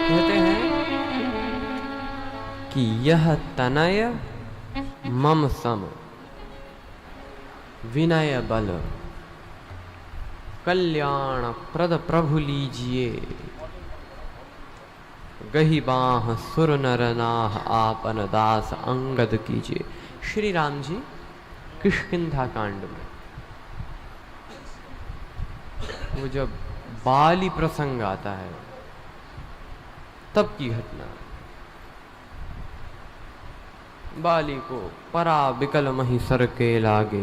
कहते हैं कि यह तनय मम सम विनय बल कल्याण प्रद प्रभु लीजिए, गही बाह सुर नर नाह आपन दास अंगद कीजिए। श्री राम जी किष्किंधा कांड में वो जब बाली प्रसंग आता है तब की घटना। बाली को परा बिकल मही सर के लागे,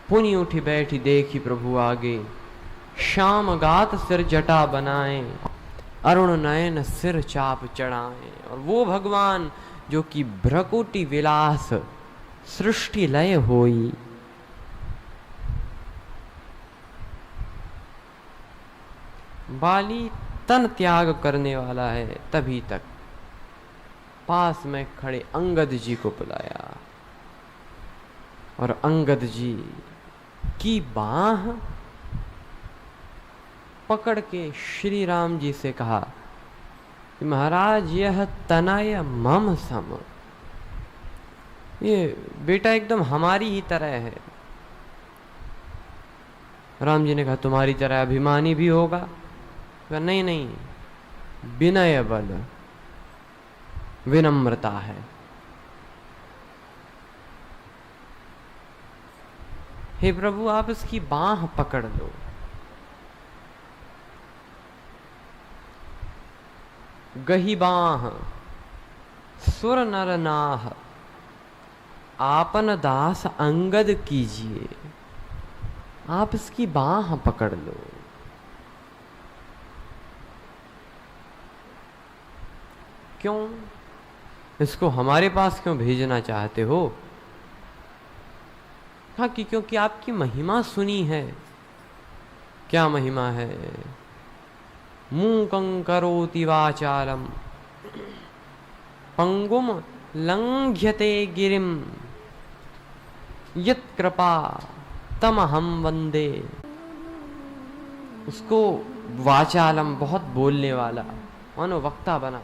पुनि उठी बैठी देखी प्रभु आगे। श्याम गात सिर जटा बनाए, अरुण नयन सिर चाप चढ़ाए। और वो भगवान जो कि भ्रकुटी विलास सृष्टि लय होई, बाली तन त्याग करने वाला है, तभी तक पास में खड़े अंगद जी को बुलाया और अंगद जी की बाह पकड़ के श्री राम जी से कहा कि महाराज यह तनय मम सम, ये बेटा एकदम हमारी ही तरह है। राम जी ने कहा तुम्हारी तरह अभिमानी भी होगा? कहा नहीं नहीं, विनय बल विनम्रता है। हे प्रभु आप इसकी बाह पकड़ लो। गही बाह सुर नर नाह आपन दास अंगद कीजिए, आप इसकी बाह पकड़ लो। क्यों? इसको हमारे पास क्यों भेजना चाहते हो? हाँ कि क्योंकि आपकी महिमा सुनी है। क्या महिमा है? मूकं करोति वाचालम पंगुम लंघ्यते गिरिम यत् कृपा तमहम वंदे। उसको वाचालम बहुत बोलने वाला, मानो वक्ता बना।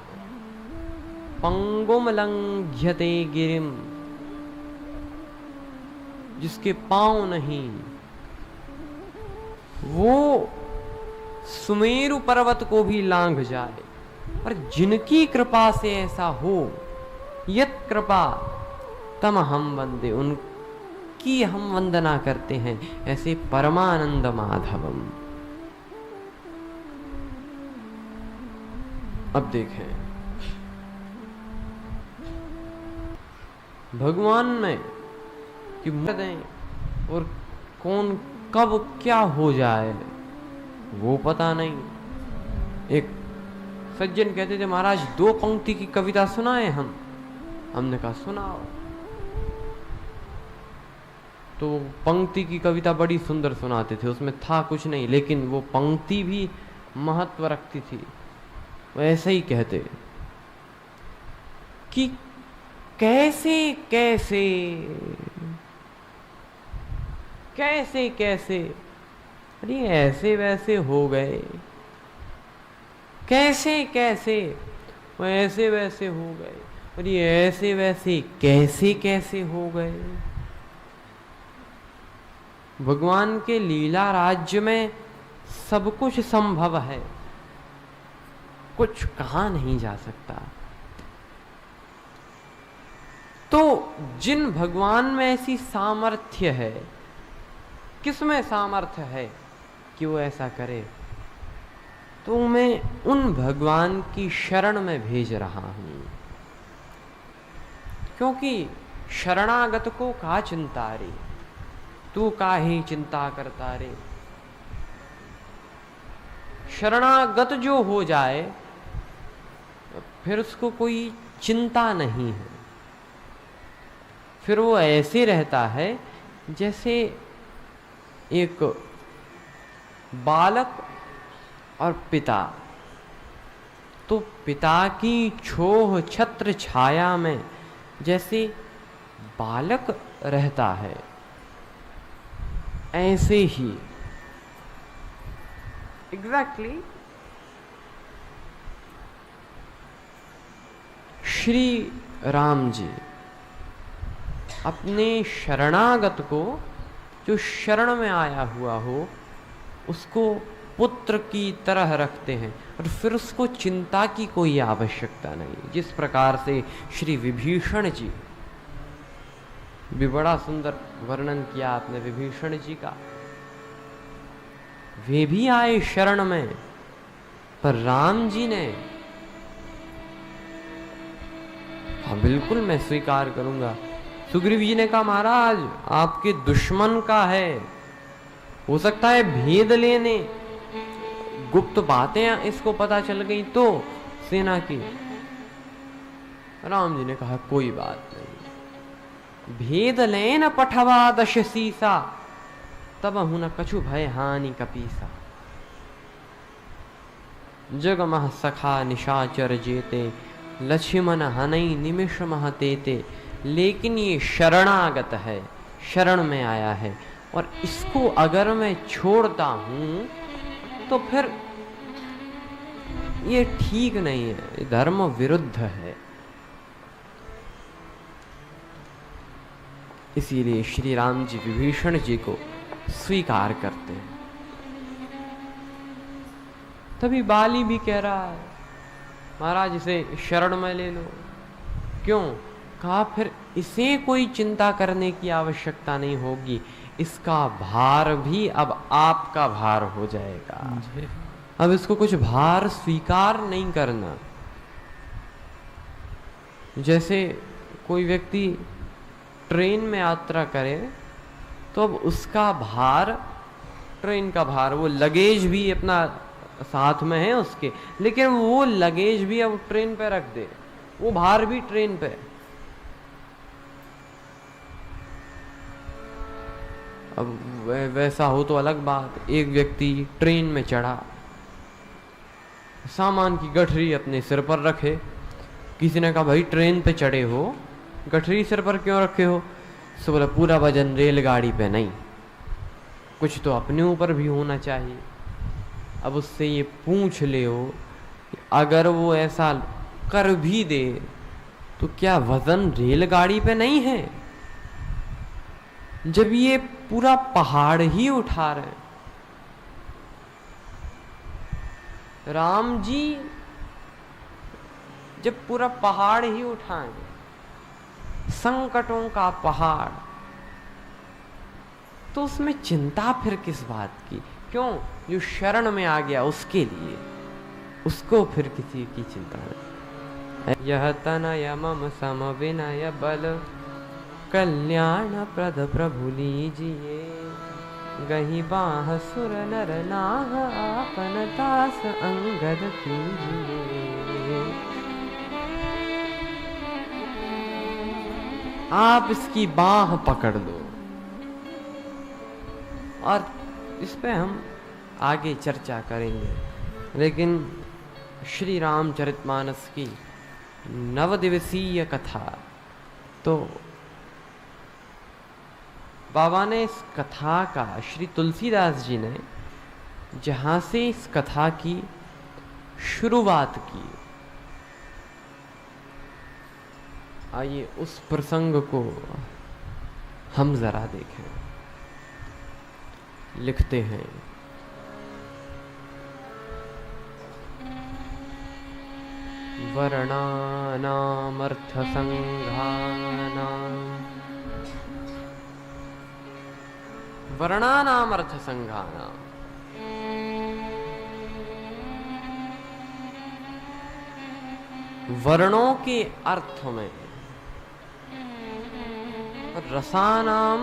पंगुम लंघ्यते गिरिम, जिसके पांव नहीं, वो सुमेरु पर्वत को भी लांघ जाए। और जिनकी कृपा से ऐसा हो, यत कृपा तम हम वंदे, उनकी हम वंदना करते हैं। ऐसे परमानंद माधवम। अब देखें भगवान में कि दें और कौन कब क्या हो जाए वो पता नहीं। एक सज्जन कहते थे महाराज 2 पंक्ति की कविता सुनाए हमने कहा सुनाओ। तो पंक्ति की कविता बड़ी सुंदर सुनाते थे, उसमें था कुछ नहीं, लेकिन वो पंक्ति भी महत्व रखती थी। वो ऐसे ही कहते कि कैसे कैसे कैसे कैसे, अरे ऐसे वैसे हो गए, कैसे कैसे वो ऐसे वैसे हो गए, अरे ऐसे वैसे कैसे कैसे हो गए। भगवान के लीला राज्य में सब कुछ संभव है, कुछ कहा नहीं जा सकता। तो जिन भगवान में ऐसी सामर्थ्य है, किसमें सामर्थ्य है कि वो ऐसा करे, तो मैं उन भगवान की शरण में भेज रहा हूं। क्योंकि शरणागत को का चिंता रे, तू काहे चिंता करता रे। शरणागत जो हो जाए फिर उसको कोई चिंता नहीं है, फिर वो ऐसे रहता है जैसे एक बालक और पिता। तो पिता की छोह छत्र छाया में जैसे बालक रहता है, ऐसे ही एग्जैक्टली श्री राम जी अपने शरणागत को, जो शरण में आया हुआ हो, उसको पुत्र की तरह रखते हैं और फिर उसको चिंता की कोई आवश्यकता नहीं। जिस प्रकार से श्री विभीषण जी, भी बड़ा सुंदर वर्णन किया आपने विभीषण जी का, वे भी आए शरण में, पर राम जी ने, हाँ बिल्कुल मैं स्वीकार करूंगा। सुग्रीव जी ने कहा महाराज आपके दुश्मन का है, हो सकता है भेद लेने, गुप्त बातें इसको पता चल गई तो सेना की। राम जी ने कहा कोई बात नहीं, भेद लेन पठवा दश सीसा, तब हुन कछु भय हानि कपीसा। जगमह सखा निशाचर जेते, लक्ष्मण हनई निमिष महतेते। लेकिन ये शरणागत है, शरण में आया है, और इसको अगर मैं छोड़ता हूं तो फिर ये ठीक नहीं है, धर्म विरुद्ध है। इसीलिए श्री राम जी विभीषण जी को स्वीकार करते हैं। तभी बाली भी कह रहा है महाराज इसे शरण में ले लो। क्यों? कहा फिर इसे कोई चिंता करने की आवश्यकता नहीं होगी, इसका भार भी अब आपका भार हो जाएगा। अब इसको कुछ भार स्वीकार नहीं करना। जैसे कोई व्यक्ति ट्रेन में यात्रा करे तो अब उसका भार, ट्रेन का भार, वो लगेज भी अपना साथ में है उसके, लेकिन वो लगेज भी अब ट्रेन पे रख दे, वो भार भी ट्रेन पे। अब वैसा हो तो अलग बात। एक व्यक्ति ट्रेन में चढ़ा, सामान की गठरी अपने सिर पर रखे, किसी ने कहा भाई ट्रेन पे चढ़े हो, गठरी सिर पर क्यों रखे हो? सो बोला पूरा वजन रेलगाड़ी पे नहीं, कुछ तो अपने ऊपर भी होना चाहिए। अब उससे ये पूछ ले हो, अगर वो ऐसा कर भी दे तो क्या वजन रेलगाड़ी पे नहीं है? जब ये पूरा पहाड़ ही उठा रहे हैं, राम जी जब पूरा पहाड़ ही उठाएंगे, संकटों का पहाड़, तो उसमें चिंता फिर किस बात की? क्यों? जो शरण में आ गया उसके लिए, उसको फिर किसी की चिंता नहीं। यह तनय मम सम विनय बल, कल्याण प्रद प्रभु लीजिए। गही बाह सुर नर नाह, आपन दास अंगद कीजिए। आप इसकी बाह पकड़ लो। और इस पे हम आगे चर्चा करेंगे, लेकिन श्री रामचरितमानस की 9 दिवसीय कथा, तो बाबा ने इस कथा का, श्री तुलसीदास जी ने जहाँ से इस कथा की शुरुआत की, आइए उस प्रसंग को हम जरा देखें। लिखते हैं, वर्णानामर्थ संघानाम, वर्णानामर्थ संघानाम, वर्णों के अर्थ में, रसानाम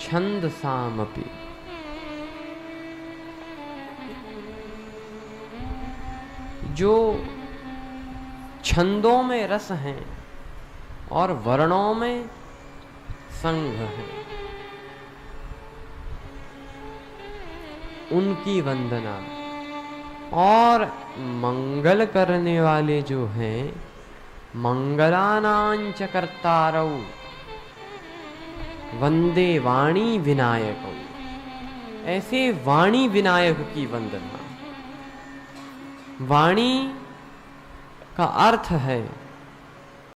छंदसामपि, जो छंदों में रस हैं और वर्णों में संघ हैं, उनकी वंदना। और मंगल करने वाले जो हैं, मंगलानांच कर्तारौ वंदे वाणी विनायकौ, ऐसे वाणी विनायक की वंदना। वाणी का अर्थ है